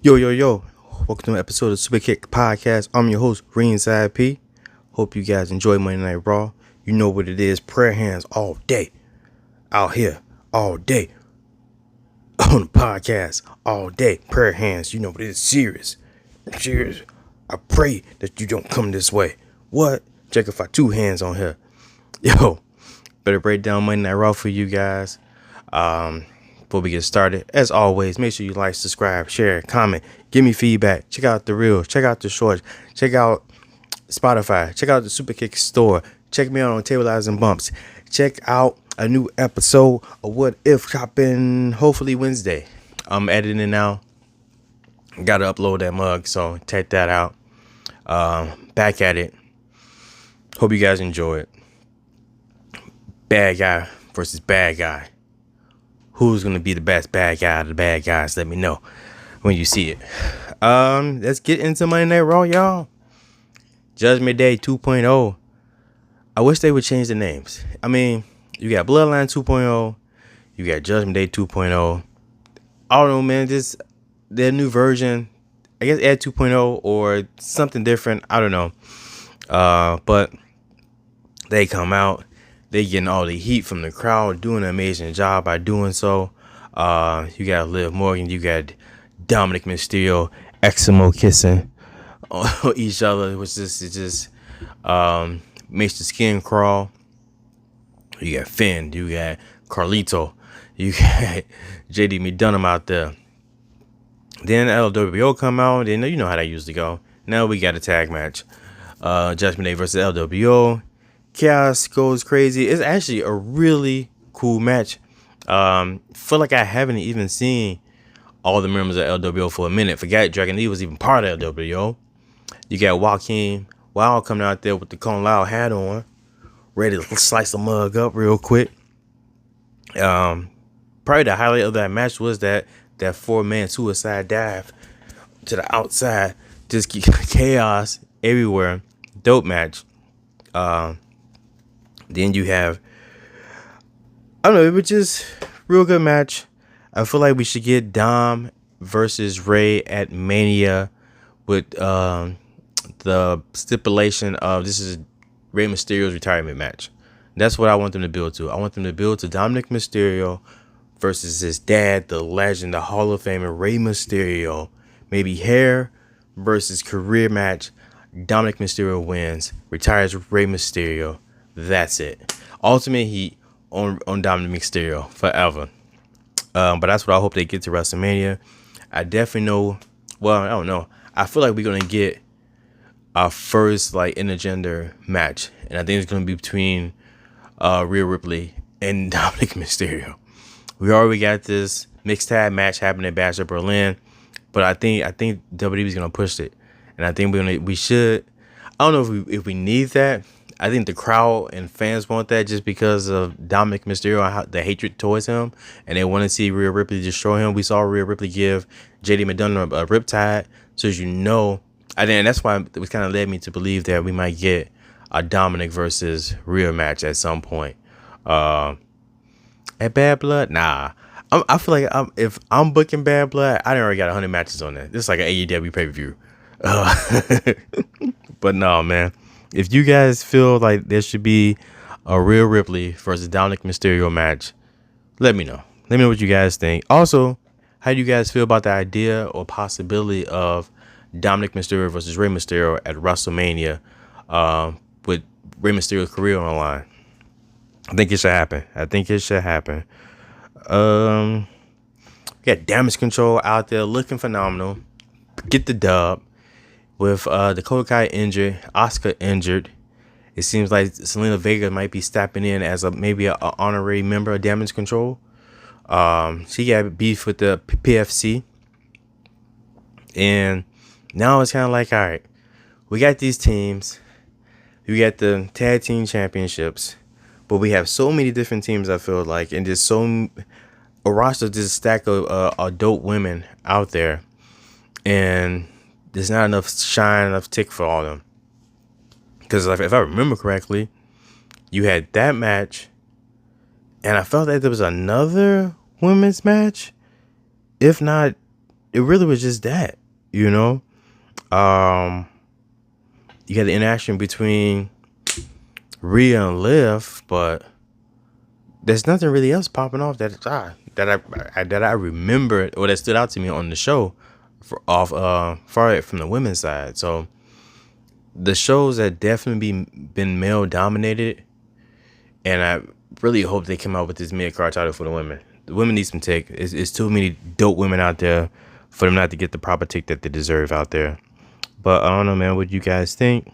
Yo. Welcome to an episode of Superkick Podcast. I'm your host, Ringside P. Hope you guys enjoy Monday Night Raw. You know what it is. Prayer hands all day. Out here. All day. On the podcast. All day. Prayer hands. You know what it is. Serious. I pray that you don't come this way. What? Check if I two hands on here. Yo. Better break down Monday Night Raw for you guys. Before we get started, as always, make sure you like, subscribe, share, comment, give me feedback. Check out the reels, check out the shorts, check out Spotify, check out the Superkick store, check me out on Table Lies and Bumps, check out a new episode of What If dropping hopefully Wednesday. I'm editing it now. Gotta upload that mug, so check that out. Back at it. Hope you guys enjoy it. Bad guy versus bad guy. Who's going to be the best bad guy of the bad guys? Let me know when you see it. Let's get into Monday Night Raw, y'all. Judgment Day 2.0. I wish they would change the names. I mean, you got Bloodline 2.0. You got Judgment Day 2.0. I don't know, man. Just their new version. I guess add 2.0 or something different. I don't know. But they come out. They getting all the heat from the crowd, doing an amazing job by doing so. You got Liv Morgan, you got Dominic Mysterio, Eskimo kissing on each other, which just makes the skin crawl. You got Finn, you got Carlito, you got JD McDonough out there. Then LWO come out, then you know how that used to go. Now we got a tag match. Judgment Day versus LWO. Chaos goes crazy. It's actually a really cool match. Feel like I haven't even seen all the members of LWO for a minute. Forgot Dragon Lee was even part of LWO. You got Joaquin Wild coming out there with the Kung Lao hat on, ready to slice the mug up real quick. Probably the highlight of that match was that 4-man suicide dive to the outside. Just chaos everywhere. Dope match. Then you have, I don't know, it was just real good match. I feel like we should get Dom versus Ray at Mania with the stipulation of this is Rey Mysterio's retirement match. That's what I want them to build to. I want them to build to Dominic Mysterio versus his dad, the legend, the Hall of Famer, Rey Mysterio. Maybe hair versus career match. Dominic Mysterio wins, retires Rey Mysterio. That's it. Ultimate heat on Dominic Mysterio forever. But that's what I hope they get to WrestleMania. I definitely know. Well, I don't know. I feel like we're gonna get our first intergender match, and I think it's gonna be between Rhea Ripley and Dominic Mysterio. We already got this mixed tag match happening at Bash at Berlin, but I think WWE is gonna push it, and I think we should. I don't know if we need that. I think the crowd and fans want that just because of Dominic Mysterio and how the hatred towards him, and they want to see Rhea Ripley destroy him. We saw Rhea Ripley give JD McDonough a riptide, so as you know, I think that's why it kind of led me to believe that we might get a Dominic versus Rhea match at some point. At Bad Blood, nah. I feel like if I'm booking Bad Blood, I already got 100 matches on there. This is like an AEW pay-per-view. But no, man. If you guys feel like there should be a Rhea Ripley versus Dominic Mysterio match, let me know. Let me know what you guys think. Also, how do you guys feel about the idea or possibility of Dominic Mysterio versus Rey Mysterio at WrestleMania with Rey Mysterio's career on the line? I think it should happen. We got Damage Control out there looking phenomenal. Get the dub. With Dakota Kai injured, Asuka injured, it seems like Selena Vega might be stepping in as maybe an honorary member of Damage Control. She got beef with the PFC. And now it's kind of like, all right, we got these teams. We got the tag team championships. But we have so many different teams, I feel like. And there's a roster, just a stack of adult women out there. And there's not enough shine, enough tick for all of them. Because if I remember correctly, you had that match, and I felt that there was another women's match. If not, it really was just that, you know. Um, you got the interaction between Rhea and Liv, but there's nothing really else popping off that I remembered or that stood out to me on the show far from the women's side. So the shows that definitely been male dominated, and I really hope they come out with this mid card title for the women. The women need some tick. It's too many dope women out there for them not to get the proper tick that they deserve out there. But I don't know, man. What do you guys think?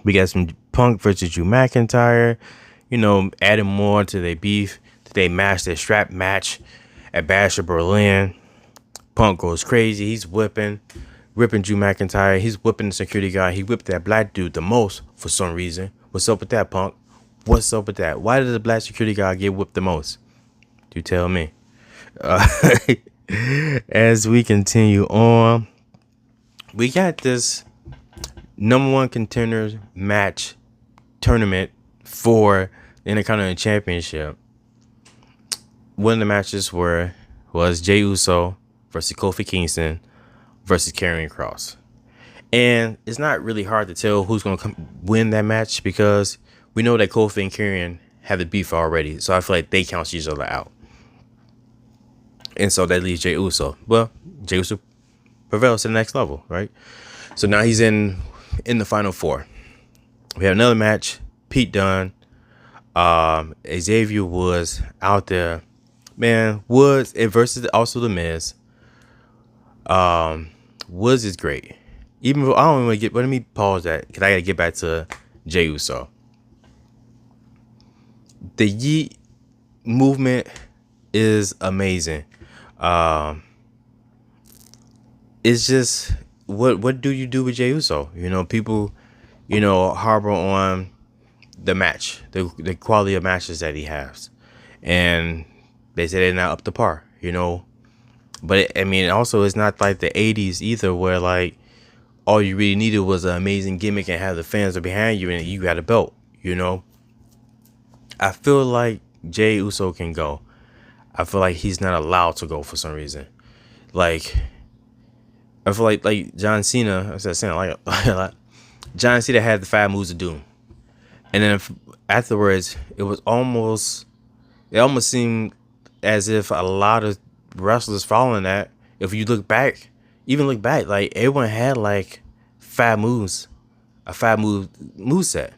We got some Punk versus Drew McIntyre. You know, adding more to their beef. They match, their strap match at Bash of Berlin. Punk goes crazy. He's ripping Drew McIntyre. He's whipping the security guard. He whipped that black dude the most for some reason. What's up with that, Punk? What's up with that? Why did the black security guard get whipped the most? You tell me. As we continue on, we got this number one contenders match tournament for the Intercontinental Championship. One of the matches was Jey Uso versus Kofi Kingston versus Karrion Kross. And it's not really hard to tell who's going to win that match because we know that Kofi and Karrion have the beef already. So I feel like they cancel each other out. And so that leaves Jey Uso. Well, Jey Uso prevails to the next level, right? So now he's in the final four. We have another match. Pete Dunne. Xavier Woods out there. Man, Woods versus also The Miz. Woods is great. Even though I don't want to let me pause that because I got to get back to Jey Uso. The Yeet movement is amazing. It's just what do you do with Jey Uso? You know, people, harbor on the match, the quality of matches that he has, and they say they're not up to par. But also it's not like the '80s either, where like all you really needed was an amazing gimmick and have the fans are behind you and you got a belt. I feel like Jey Uso can go. I feel like he's not allowed to go for some reason. Like, I feel like John Cena. I said saying like John Cena had the 5 moves of doom, and then afterwards it almost seemed as if a lot of wrestlers following that. If you look back, like everyone had like 5 moves, a 5 move set.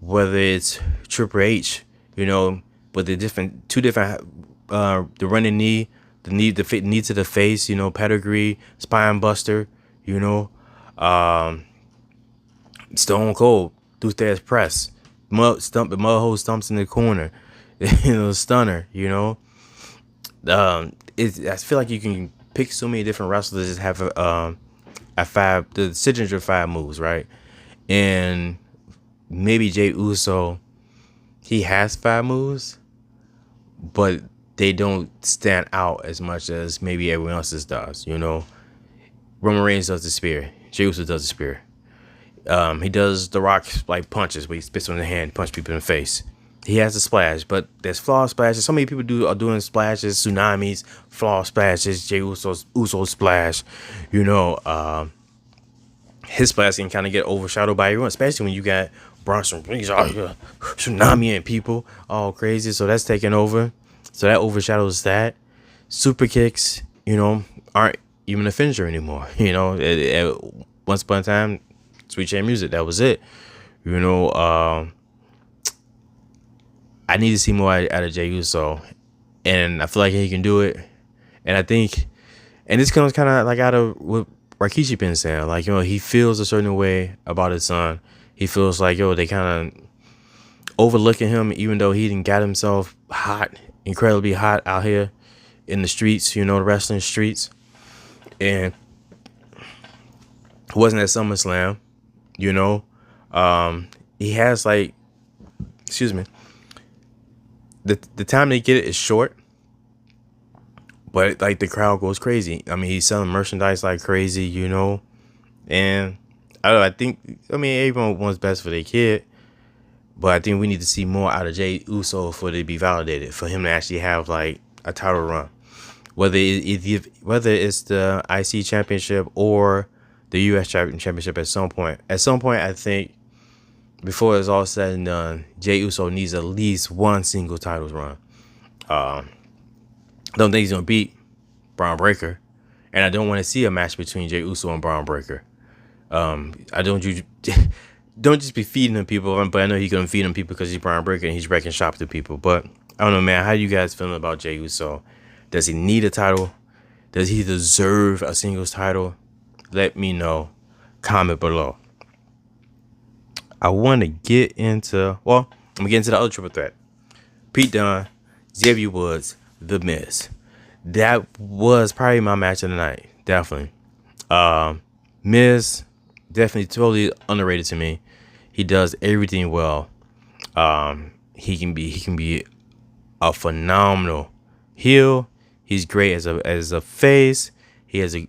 Whether it's Triple H, but the two different, the running knee, the knee to the face, pedigree, spine buster, Stone Cold, Tuesday's press, mud hole stumps in the corner, stunner, I feel like you can pick so many different wrestlers that have the signature 5 moves, right? And maybe Jey Uso, he has 5 moves, but they don't stand out as much as maybe everyone else's does. Roman Reigns does the spear. Jey Uso does the spear. He does the Rock like punches where he spits on the hand, punch people in the face. He has a splash, but there's flaw splashes. So many people are doing splashes, tsunamis, flaw splashes, Jey Uso splash. His splash can kind of get overshadowed by everyone, especially when you got Bronson Reed out here, tsunami and people all crazy. So that's taking over. So that overshadows that. Super kicks, aren't even a finisher anymore. Once upon a time, Sweet Chain Music, that was it. I need to see more out of Jey Uso, and I feel like he can do it. And I think, and this comes kind of like out of what Rikishi been saying, like, he feels a certain way about his son. He feels like, they kind of overlooking him, even though he didn't got himself incredibly hot out here in the streets, the wrestling streets. And it wasn't at SummerSlam, he has like, excuse me, the time they get it is short, but like the crowd goes crazy. He's selling merchandise like crazy, and I think everyone wants best for their kid, but I think we need to see more out of Jey Uso for it to be validated, for him to actually have like a title run. whether it's the IC championship or the US championship at some point. At some point, I think before it's all said and done, Jey Uso needs at least one single titles run. I don't think he's gonna beat Braun Breaker, and I don't want to see a match between Jey Uso and Braun Breaker. I don't just be feeding him people, but I know he's gonna feed him people because he's Braun Breaker and he's wrecking shop to people. But I don't know, man. How you guys feeling about Jey Uso? Does he need a title? Does he deserve a singles title? Let me know. Comment below. I want to get into, I'm going to get into the other triple threat. Pete Dunne, Xavier Woods, The Miz. That was probably my match of the night. Definitely. Miz, definitely totally underrated to me. He does everything well. He can be a phenomenal heel. He's great as a face. He has a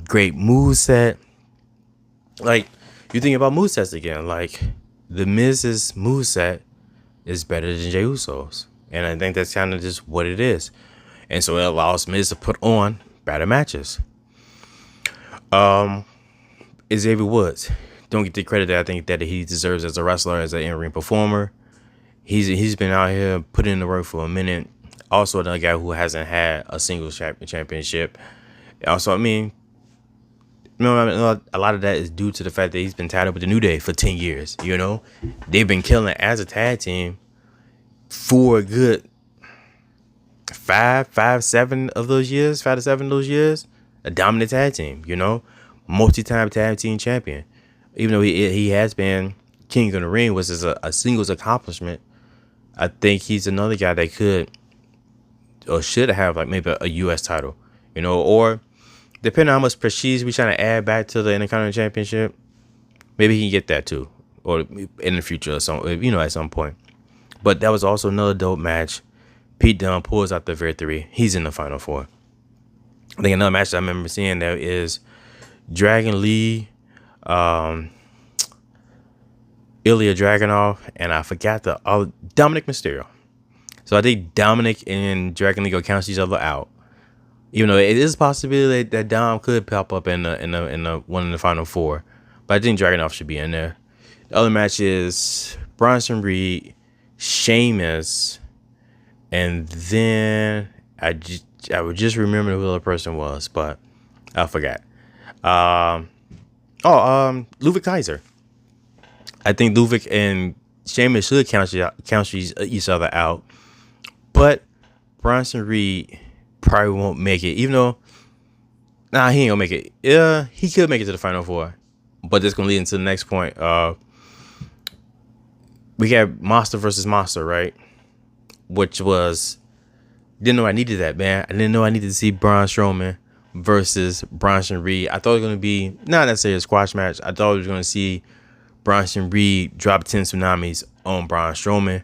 great moveset. Like, you think about movesets again. Like, the Miz's moveset is better than Jey Uso's. And I think that's kind of just what it is. And so it allows Miz to put on better matches. Xavier Woods, don't get the credit that I think that he deserves as a wrestler, as an in-ring performer. He's been out here putting in the work for a minute. Also, another guy who hasn't had a singles championship. Also, I mean, a lot of that is due to the fact that he's been tied up with the New Day for 10 years. You know, they've been killing as a tag team for a good 5 to 7 of those years. A dominant tag team, you know, multi-time tag team champion. Even though he has been king of the ring, which is a singles accomplishment, I think he's another guy that could or should have like maybe a U.S. title, you know, or depending on how much prestige we trying to add back to the Intercontinental Championship, maybe he can get that too, or in the future or some, you know, at some point. But that was also another dope match. Pete Dunne pulls out the victory. He's in the Final Four. I think another match that I remember seeing there is Dragon Lee, Ilya Dragunov, and I forgot the Dominic Mysterio. So I think Dominic and Dragon Lee go cancel each other out. Even though it is a possibility that Dom could pop up in the one in the Final Four, but I think Dragunov should be in there. The other match is Bronson Reed, Sheamus, and then I would just remember who the other person was, but I forgot. Ludwig Kaiser. I think Ludwig and Sheamus should cancel each other out, but Bronson Reed probably won't make it, even though he ain't gonna make it. Yeah, he could make it to the Final Four, but that's gonna lead into the next point. We got Monster versus Monster, right? Which was, didn't know I needed that, man. I didn't know I needed to see Braun Strowman versus Bronson Reed. I thought it was gonna be not necessarily a squash match. I thought we was gonna see Bronson Reed drop 10 tsunamis on Braun Strowman.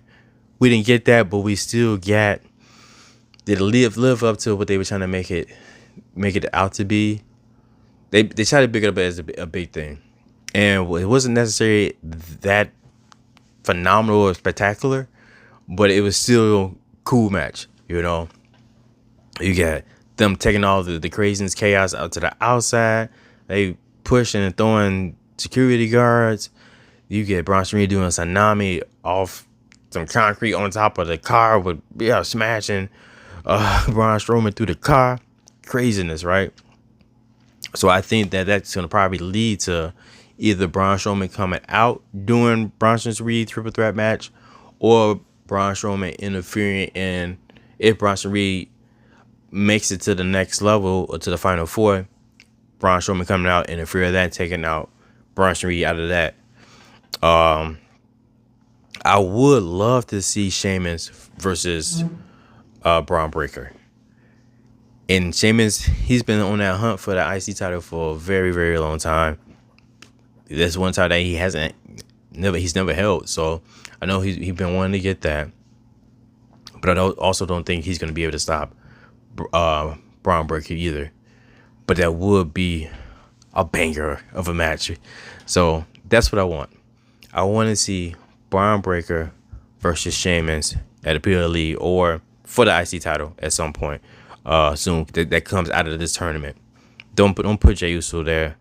We didn't get that, but we still got. Did it live up to what they were trying to make it out to be? They tried to pick it up as a big thing, and it wasn't necessarily that phenomenal or spectacular, but it was still a cool match. You know, you got them taking all the craziness, chaos out to the outside. They pushing and throwing security guards. You get Bronson Reed doing a tsunami off some concrete on top of the car with smashing Braun Strowman through the car. Craziness, right? So I think that's going to probably lead to either Braun Strowman coming out doing Bronson Reed triple threat match, or Braun Strowman interfering in, if Bronson Reed makes it to the next level or to the Final Four, Braun Strowman coming out, interfering that, taking out Bronson Reed out of that. I would love to see Sheamus versus Braun Breaker. And Sheamus, he's been on that hunt for the IC title for a very, very long time. That's one title that he's never held. So I know he's been wanting to get that. But I also don't think he's going to be able to stop Braun Breaker either. But that would be a banger of a match. So that's what I want. I want to see Braun Breaker versus Sheamus at a PLE or for the IC title at some point. soon that comes out of this tournament. Don't put Jey Uso there.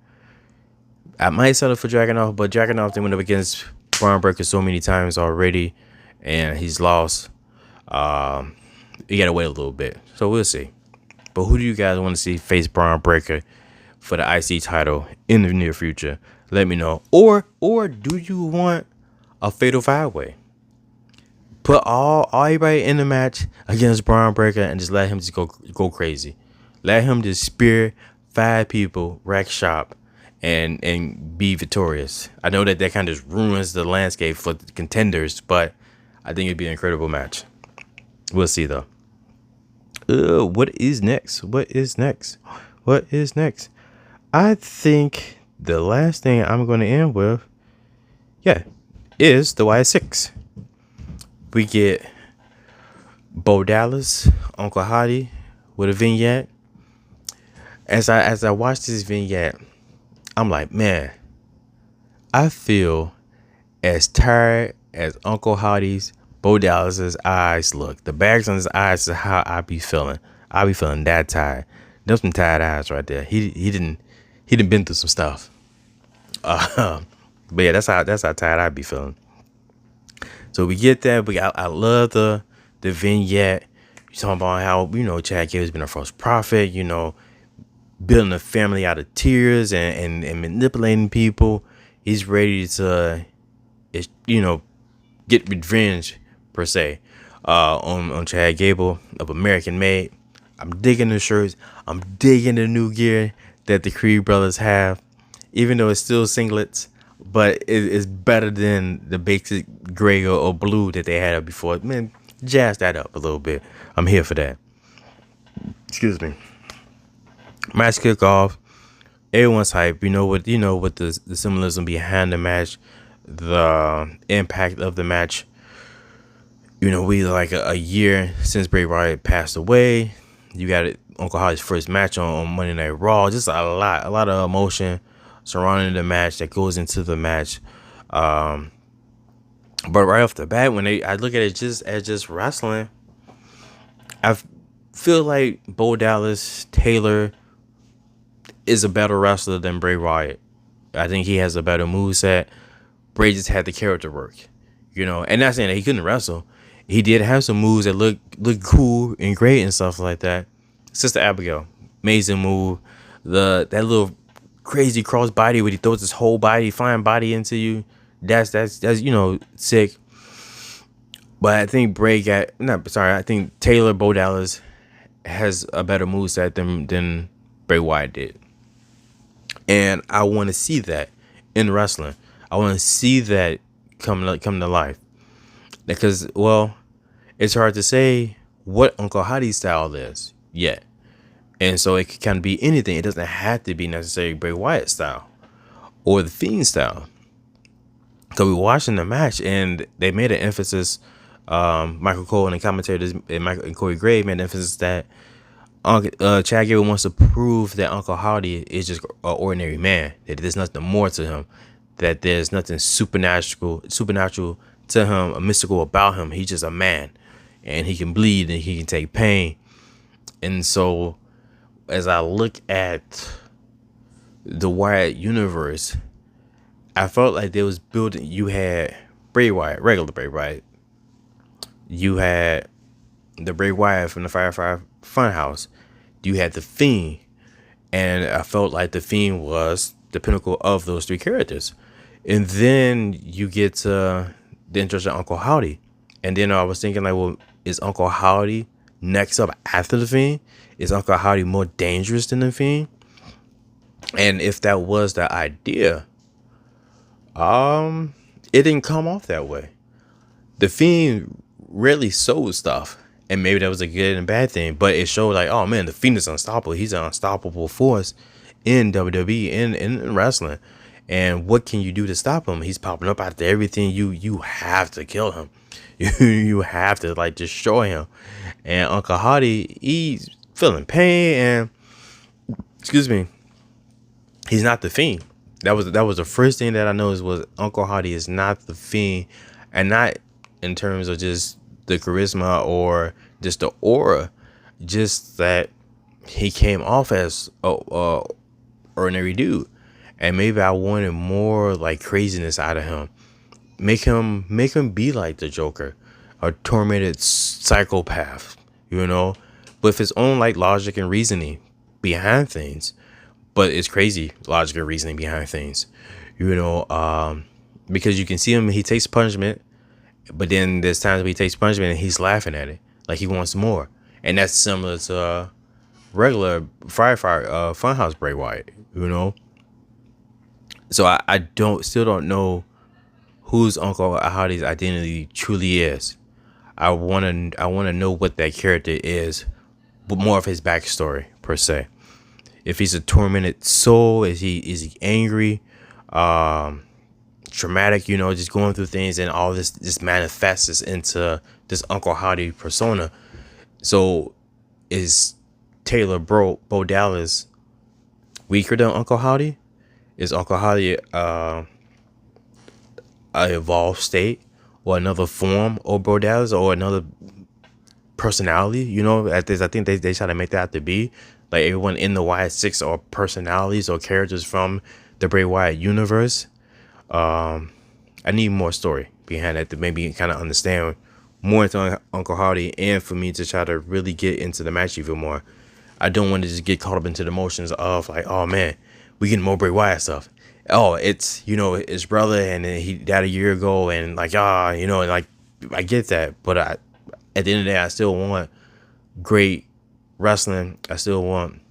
I might settle for Dragunov, but Dragunov they went up against Braun Breaker so many times already, and he's lost. You gotta wait a little bit, so we'll see. But who do you guys want to see face Braun Breaker for the IC title in the near future? Let me know. Or do you want a fatal 5-way? Put all everybody in the match against Braun Breaker and just let him just go crazy. Let him just spear 5 people, wreck shop, and be victorious. I know that kind of just ruins the landscape for the contenders, but I think it'd be an incredible match. We'll see though. What is next? I think the last thing I'm going to end with, is the Y6. We get Bo Dallas, Uncle Hottie with a vignette. As I watch this vignette, I'm like, man, I feel as tired as Uncle Hottie's Bo Dallas's eyes look. The bags on his eyes is how I be feeling. I be feeling that tired. There's some tired eyes right there. He didn't been through some stuff. But yeah, that's how tired I be feeling. So we get that. I love the vignette. You talking about how Chad Gable's been our first prophet. Building a family out of tears and manipulating people. He's ready to get revenge per se on Chad Gable of American Made. I'm digging the shirts. I'm digging the new gear that the Creed brothers have, even though it's still singlets, but it's better than the basic gray or blue that they had before. Man, jazz that up a little bit. I'm here for that. Excuse me. Match kickoff. Everyone's hype. You know what the symbolism behind the match, the impact of the match. We like a year since Bray Wyatt passed away. You got Uncle Hollie's first match on Monday Night Raw. Just a lot of emotion surrounding the match that goes into the match. But right off the bat, I look at it as just wrestling, I feel like Bo Dallas Taylor is a better wrestler than Bray Wyatt. I think he has a better moveset. Bray just had the character work, and not saying that he couldn't wrestle. He did have some moves that look cool and great and stuff like that. Sister Abigail, amazing move. That little crazy cross body where he throws his whole body, flying body into you. That's sick. But I think I think Taylor Bo Dallas has a better moveset than Bray Wyatt did. And I want to see that in wrestling. I want to see that come to life. Because, it's hard to say what Uncle Hottie's style is yet. And so it can be anything. It doesn't have to be necessarily Bray Wyatt style or the Fiend style. So we watching the match and they made an emphasis, Michael Cole and the commentators and Corey Graves made an emphasis that Chad Gable wants to prove that Uncle Hottie is just an ordinary man, that there's nothing more to him, that there's nothing supernatural to him, or mystical about him. He's just a man, and he can bleed and he can take pain. And so as I look at the Wyatt universe, I felt like there was building. You had Bray Wyatt, regular Bray Wyatt. You had the Bray Wyatt from the Firefly Funhouse. You had the Fiend, and I felt like the Fiend was the pinnacle of those 3 characters. And then you get to the introduction of Uncle Howdy, and then I was thinking like, well, is Uncle Howdy next up after the Fiend? Is Uncle Howdy more dangerous than the Fiend? And if that was the idea, it didn't come off that way. The Fiend really sold stuff, and maybe that was a good and bad thing, but it showed like, oh man, the Fiend is unstoppable. He's an unstoppable force in WWE, in wrestling. And what can you do to stop him? He's popping up after everything. You have to kill him. You have to like destroy him. And Uncle Hottie, he's feeling pain, and he's not the Fiend. That was the first thing that I noticed was Uncle Hottie is not the Fiend, and not in terms of just the charisma or just the aura, just that he came off as a ordinary dude, and maybe I wanted more like craziness out of him. Make him be like the Joker, a tormented psychopath, with his own like logic and reasoning behind things. But it's crazy logic and reasoning behind things, because you can see him. He takes punishment, but then there's times when he takes punishment and he's laughing at it like he wants more, and that's similar to regular Funhouse Bray Wyatt, So I still don't know whose Uncle Howdy's identity truly is. I wanna know what that character is, but more of his backstory per se. If he's a tormented soul, is he angry, traumatic, just going through things, and all this just manifests into this Uncle Howdy persona. So is Taylor Bo Dallas weaker than Uncle Howdy? Is Uncle Howdy a evolved state or another form of Bo Dallas or another personality? At this, I think they try to make that out to be like everyone in the Wyatt Six are personalities or characters from the Bray Wyatt universe. I need more story behind that to maybe kind of understand more into Uncle Howdy, and for me to try to really get into the match even more. I don't want to just get caught up into the emotions of like, oh man, we getting more Bray Wyatt stuff. Oh, it's his brother and he died a year ago, and like and like I get that, but at the end of the day, I still want great wrestling. I still want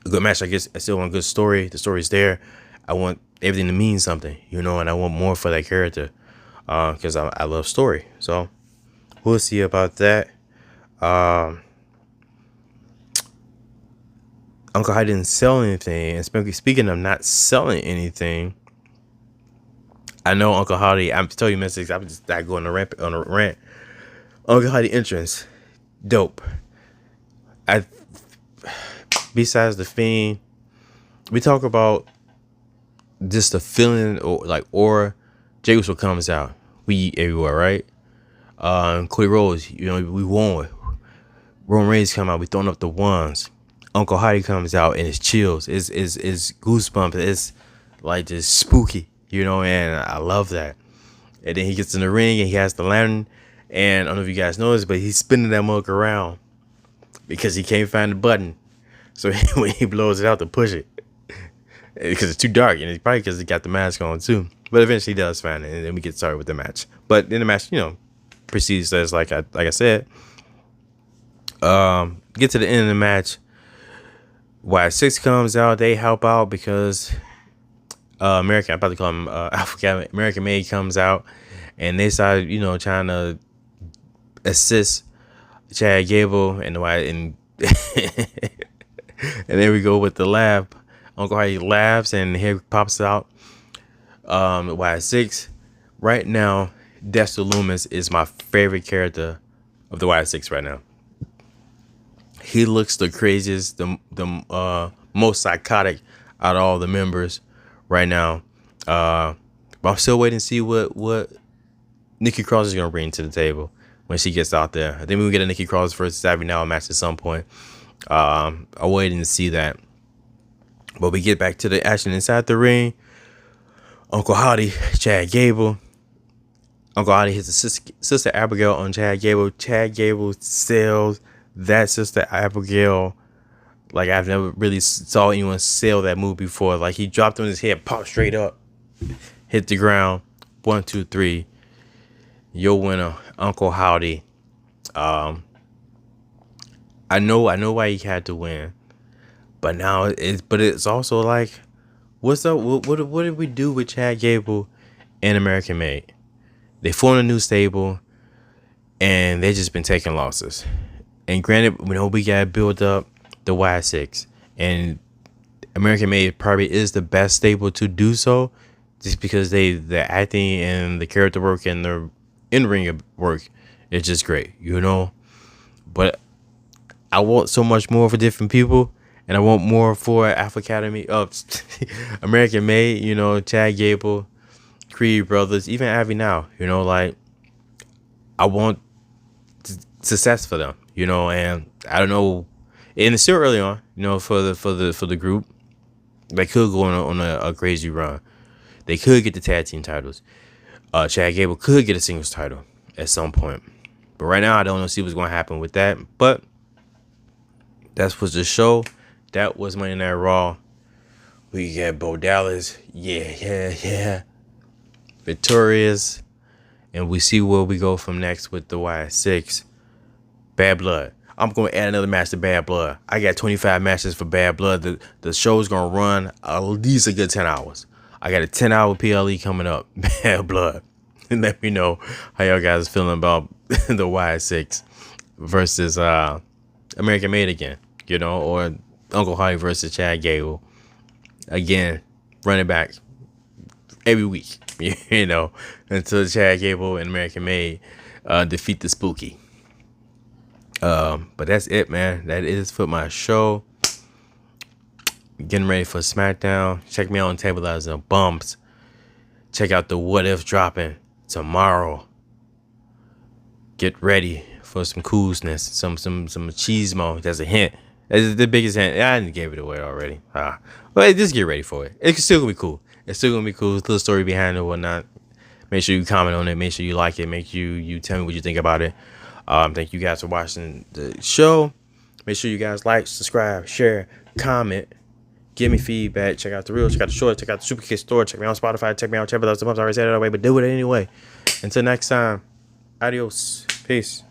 a good match. I guess I still want a good story. The story's there. I want everything to mean something, and I want more for that character, because I love story. So we'll see about that. Uncle Howdy didn't sell anything, and speaking of not selling anything, I know Uncle Howdy. I'm telling you, Mystics, I'm just not going on a rant. Uncle Howdy entrance, dope. Besides the Fiend, we talk about just the feeling or like aura. Jey Uso comes out, we eat everywhere, right? Cody Rhodes, we won. Roman Reigns come out, we throwing up the ones. Uncle Howdy comes out and it's chills. It's goosebumps. It's like just spooky, and I love that. And then he gets in the ring and he has the lantern. And I don't know if you guys know this, but he's spinning that mug around because he can't find the button. So when he blows it out to push it, because it's too dark, and it's probably because he got the mask on too. But eventually he does find it, and then we get started with the match. But then the match, proceeds as like I said. Get to the end of the match. Wyatt Six comes out. They help out because American, I'm about to call him American Made comes out, and they started, trying to assist Chad Gable and Wyatt, and and there we go with the laugh. Uncle Howdy laughs, and here pops out Wyatt Six. Right now, Dexter Lumis is my favorite character of the Wyatt Six right now. He looks the craziest, the most psychotic out of all the members right now. But I'm still waiting to see what Nikki Cross is going to bring to the table when she gets out there. I think we'll get a Nikki Cross versus Savvy Now match at some point. I'm waiting to see that. But we get back to the action inside the ring. Uncle Howdy, Chad Gable. Uncle Howdy hits the sister Abigail on Chad Gable. Chad Gable sells that sister Abigail like I've never really saw anyone sell that move before. Like he dropped on his head, popped straight up, hit the ground. 1, 2, 3. Your winner, Uncle Howdy. I know why he had to win, but now it's also like, what's up? What did we do with Chad Gable and American Made? They formed a new stable, and they just been taking losses. And granted, we got to build up the Wyatt Six, and American Made probably is the best stable to do so, just because the acting and the character work and the in-ring work is just great, But I want so much more for different people, and I want more for Alpha Academy of American Made, Chad Gable, Creed Brothers, even Abby Now, like I want success for them, and I don't know And it's still early on, for the group. They could go on a crazy run. They could get the tag team titles. Chad Gable could get a singles title at some point. But right now, I don't know see what's going to happen with that. But that was the show. That was Monday Night Raw. We got Bo Dallas. Yeah. Victorious. And we see where we go from next with the Y6. Bad Blood. I'm going to add another match to Bad Blood. I got 25 matches for Bad Blood. The show's going to run at least a good 10 hours. I got a 10-hour PLE coming up. Bad Blood. And let me know how y'all guys are feeling about the Y6 versus American Made again. Or Uncle Hardy versus Chad Gable. Again, running back every week. Until Chad Gable and American Made defeat the Spooky. But that's it, man. That is for my show. Getting ready for Smackdown. Check me out on Tableizer and Bumps. Check out the What If dropping tomorrow. Get ready for some coolness, some machismo. That's a hint. That's the biggest hint. I didn't give it away already. But just get ready for it. It's still gonna be cool. It's still gonna be cool. Little story behind it, whatnot. Make sure you comment on it. Make sure you like it. Make you tell me what you think about it. Thank you guys for watching the show. Make sure you guys like, subscribe, share, comment, give me feedback. Check out the reels, check out the short, check out the Superkick store, check me out on Spotify, check me out on Tableizer. I already said it that way, but do it anyway. Until next time, adios, peace.